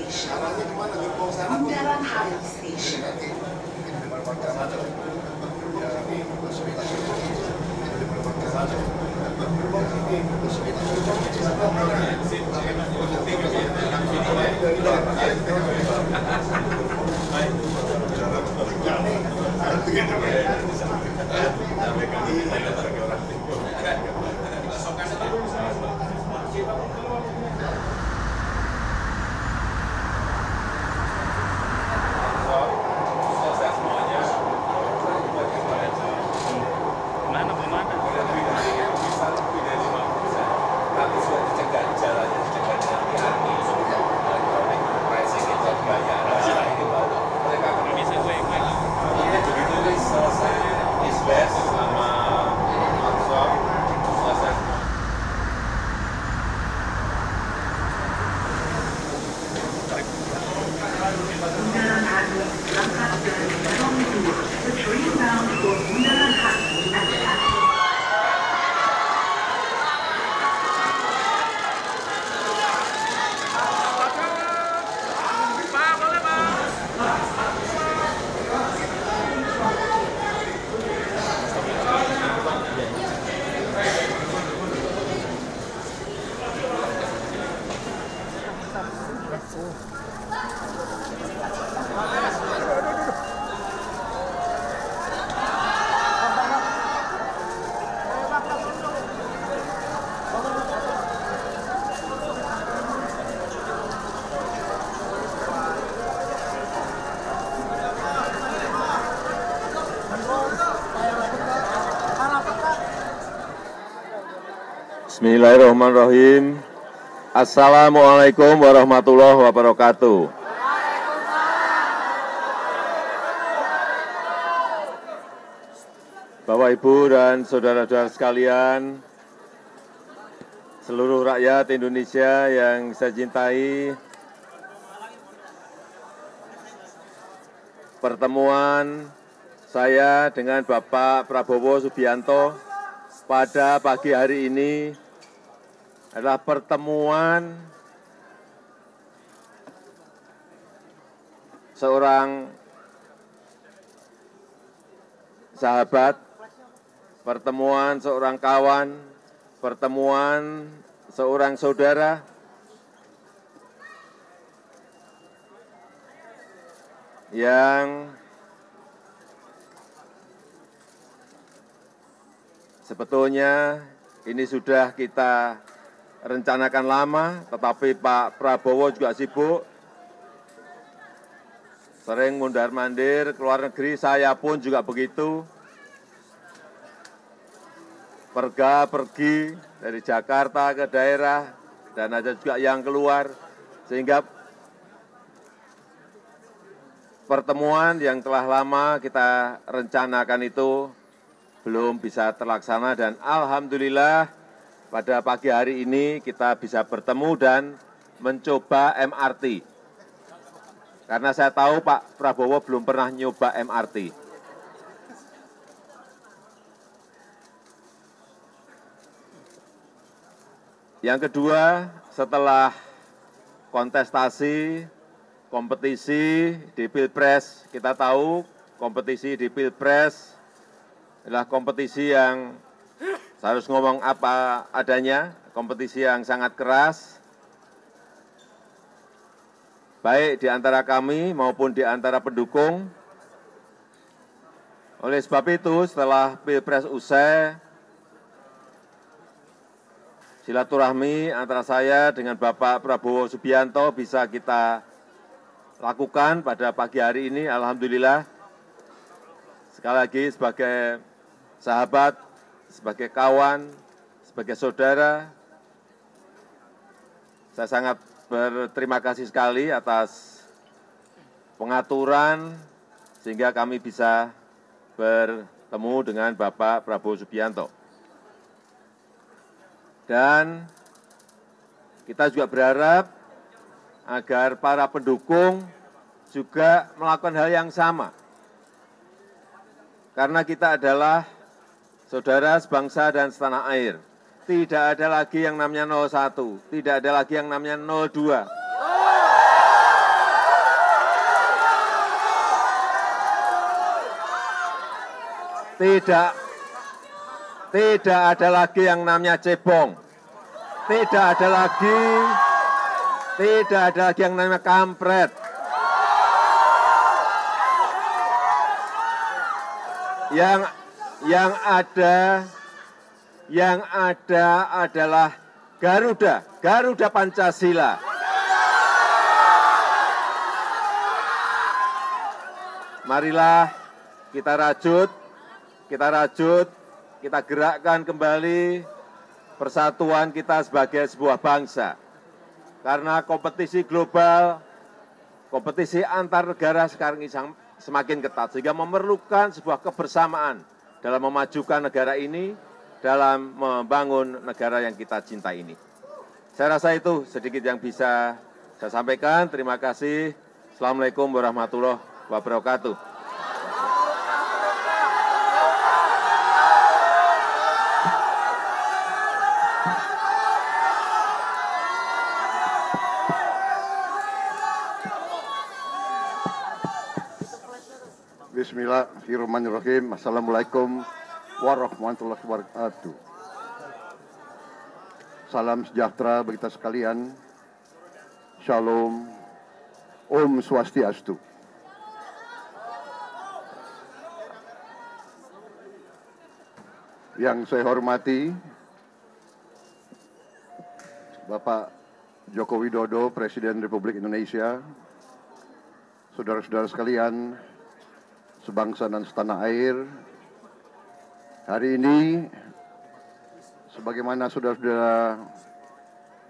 Station. Bundaran HI Station. Bismillahirrahmanirrahim. Assalamualaikum warahmatullahi wabarakatuh. Bapak, Ibu, dan saudara-saudara sekalian, seluruh rakyat Indonesia yang saya cintai, pertemuan saya dengan Bapak Prabowo Subianto pada pagi hari ini adalah pertemuan seorang sahabat, pertemuan seorang kawan, pertemuan seorang saudara yang sebetulnya ini sudah kita rencanakan lama, tetapi Pak Prabowo juga sibuk, sering mundar-mandir ke luar negeri, saya pun juga begitu, pergi dari Jakarta ke daerah, dan ada juga yang keluar, sehingga pertemuan yang telah lama kita rencanakan itu belum bisa terlaksana, dan alhamdulillah pada pagi hari ini kita bisa bertemu dan mencoba MRT. Karena saya tahu Pak Prabowo belum pernah nyoba MRT. Yang kedua, setelah kontestasi, kompetisi di Pilpres, kita tahu kompetisi di Pilpres adalah kompetisi yang saya harus ngomong apa adanya, kompetisi yang sangat keras, baik di antara kami maupun di antara pendukung. Oleh sebab itu, setelah Pilpres usai, silaturahmi antara saya dengan Bapak Prabowo Subianto bisa kita lakukan pada pagi hari ini, alhamdulillah. Sekali lagi sebagai sahabat, sebagai kawan, sebagai saudara, saya sangat berterima kasih sekali atas pengaturan sehingga kami bisa bertemu dengan Bapak Prabowo Subianto. Dan kita juga berharap agar para pendukung juga melakukan hal yang sama. Karena kita adalah saudara sebangsa dan setanah air. Tidak ada lagi yang namanya 01, tidak ada lagi yang namanya 02. tidak ada lagi yang namanya cebong. Tidak ada lagi yang namanya kampret. Yang ada adalah Garuda Pancasila. Marilah kita rajut, kita gerakkan kembali persatuan kita sebagai sebuah bangsa. Karena kompetisi global, kompetisi antar negara sekarang ini semakin ketat, sehingga memerlukan sebuah kebersamaan dalam memajukan negara ini, dalam membangun negara yang kita cintai ini. Saya rasa itu sedikit yang bisa saya sampaikan. Terima kasih. Assalamualaikum warahmatullahi wabarakatuh. Bismillahirrahmanirrahim. Assalamualaikum warahmatullahi wabarakatuh. Salam sejahtera bagi kita sekalian. Shalom. Om Swastiastu. Yang saya hormati Bapak Joko Widodo, Presiden Republik Indonesia, saudara-saudara sekalian, sebangsa dan setanah air. Hari ini, sebagaimana saudara-saudara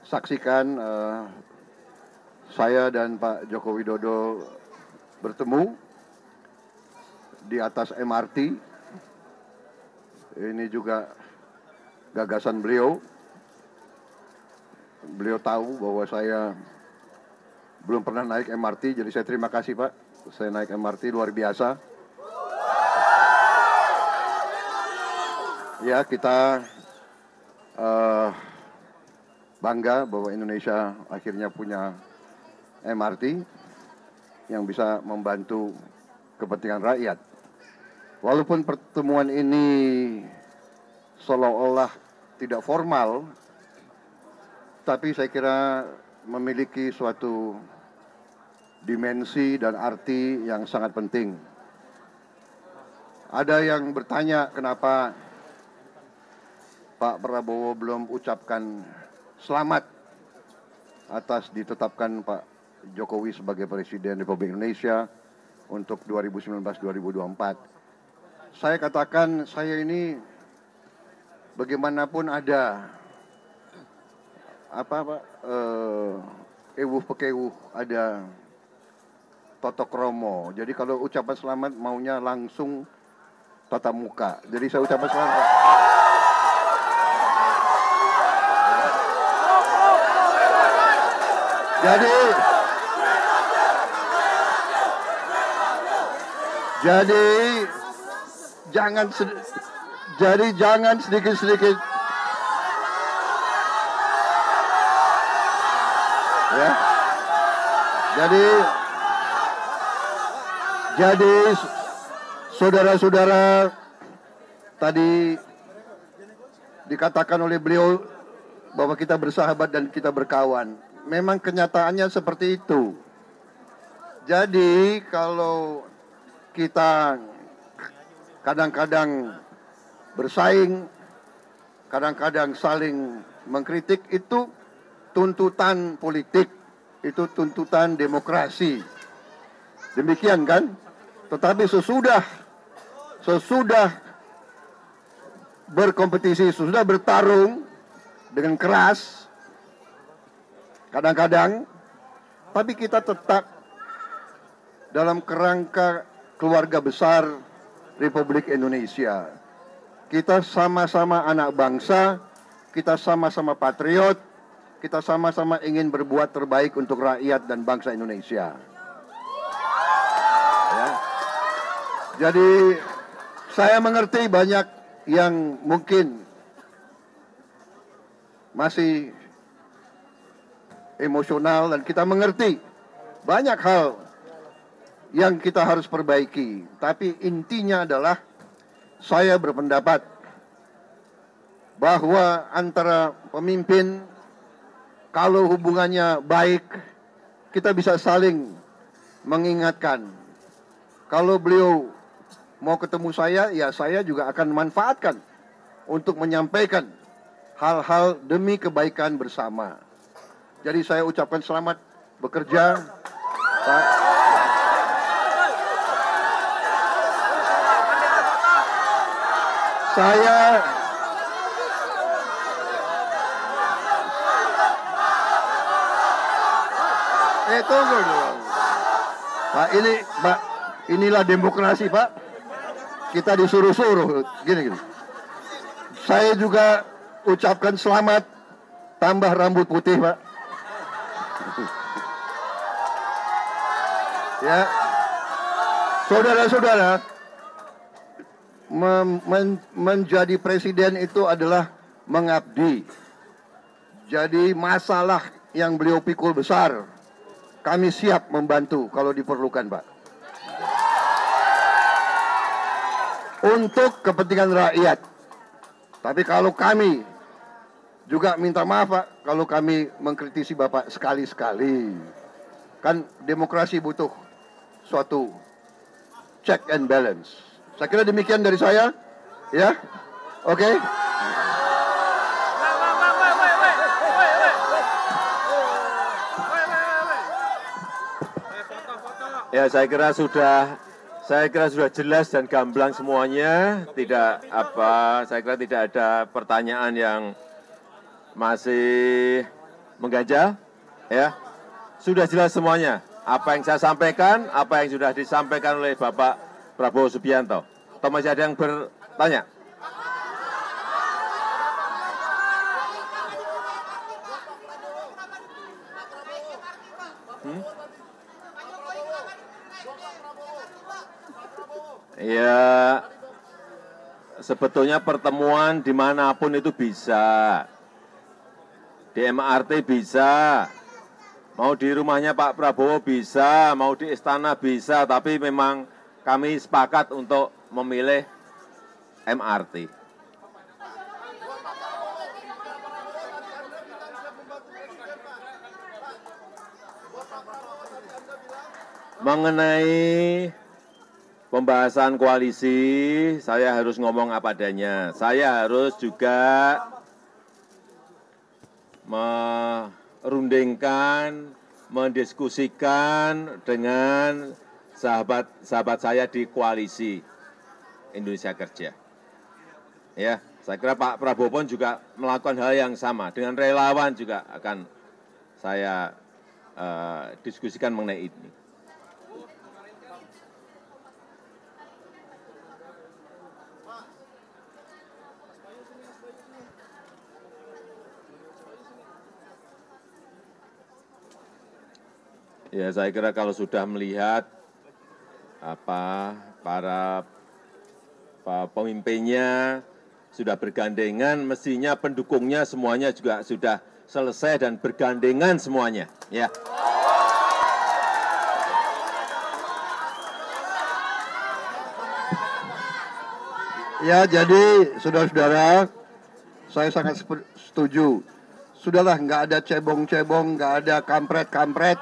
saksikan, saya dan Pak Joko Widodo bertemu di atas MRT. Ini juga gagasan beliau. Beliau tahu bahwa saya belum pernah naik MRT, jadi saya terima kasih Pak. Saya naik MRT luar biasa. Ya, kita bangga bahwa Indonesia akhirnya punya MRT yang bisa membantu kepentingan rakyat. Walaupun pertemuan ini seolah-olah tidak formal, tapi saya kira memiliki suatu dimensi dan arti yang sangat penting. Ada yang bertanya kenapa Pak Prabowo belum ucapkan selamat atas ditetapkan Pak Jokowi sebagai Presiden Republik Indonesia untuk 2019-2024. Saya katakan, saya ini bagaimanapun ada ewuh pekewuh, ada totok romo. Jadi kalau ucapan selamat maunya langsung tatap muka. Jadi saya ucapkan selamat. Jadi jangan sedikit-sedikit ya. Jadi saudara-saudara, tadi dikatakan oleh beliau bahwa kita bersahabat dan kita berkawan. Memang kenyataannya seperti itu. Jadi kalau kita kadang-kadang bersaing, kadang-kadang saling mengkritik, itu tuntutan politik, itu tuntutan demokrasi. Demikian kan? Tetapi sesudah berkompetisi, sesudah bertarung dengan keras, kadang-kadang, tapi kita tetap dalam kerangka keluarga besar Republik Indonesia. Kita sama-sama anak bangsa, kita sama-sama patriot, kita sama-sama ingin berbuat terbaik untuk rakyat dan bangsa Indonesia. Ya. Jadi saya mengerti banyak yang mungkin masih emosional, dan kita mengerti banyak hal yang kita harus perbaiki. Tapi intinya adalah saya berpendapat bahwa antara pemimpin, kalau hubungannya baik, kita bisa saling mengingatkan. Kalau beliau mau ketemu saya, ya saya juga akan manfaatkan untuk menyampaikan hal-hal demi kebaikan bersama. Jadi saya ucapkan selamat bekerja, Pak. Tunggu dulu. Pak, inilah demokrasi, Pak. Kita disuruh-suruh, gini. Saya juga ucapkan selamat tambah rambut putih, Pak. Ya, saudara-saudara, menjadi presiden itu adalah mengabdi. Jadi masalah yang beliau pikul besar, kami siap membantu kalau diperlukan, Pak. Untuk kepentingan rakyat. Tapi kalau kami juga minta maaf, Pak, kalau kami mengkritisi Bapak sekali-sekali. Kan demokrasi butuh suatu check and balance. Saya kira demikian dari saya. Ya, oke. Ya, saya kira sudah jelas dan gamblang semuanya. Saya kira tidak ada pertanyaan yang masih mengganjal. Ya, sudah jelas semuanya. Apa yang saya sampaikan, apa yang sudah disampaikan oleh Bapak Prabowo Subianto. Atau masih ada yang bertanya? Ya, sebetulnya pertemuan dimanapun itu bisa. Di MRT bisa, mau di rumahnya Pak Prabowo bisa, mau di istana bisa, tapi memang kami sepakat untuk memilih MRT. Mengenai pembahasan koalisi, saya harus ngomong apa adanya. Saya harus juga merundingkan, mendiskusikan dengan sahabat-sahabat saya di koalisi Indonesia Kerja. Ya, saya kira Pak Prabowo pun juga melakukan hal yang sama. Dengan relawan juga akan saya diskusikan mengenai ini. Ya, saya kira kalau sudah melihat para pemimpinnya sudah bergandengan, mestinya pendukungnya semuanya juga sudah selesai dan bergandengan semuanya. Ya. Ya, jadi saudara-saudara, saya sangat setuju. Sudahlah, nggak ada cebong-cebong, nggak ada kampret-kampret.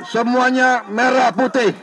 Semuanya merah putih.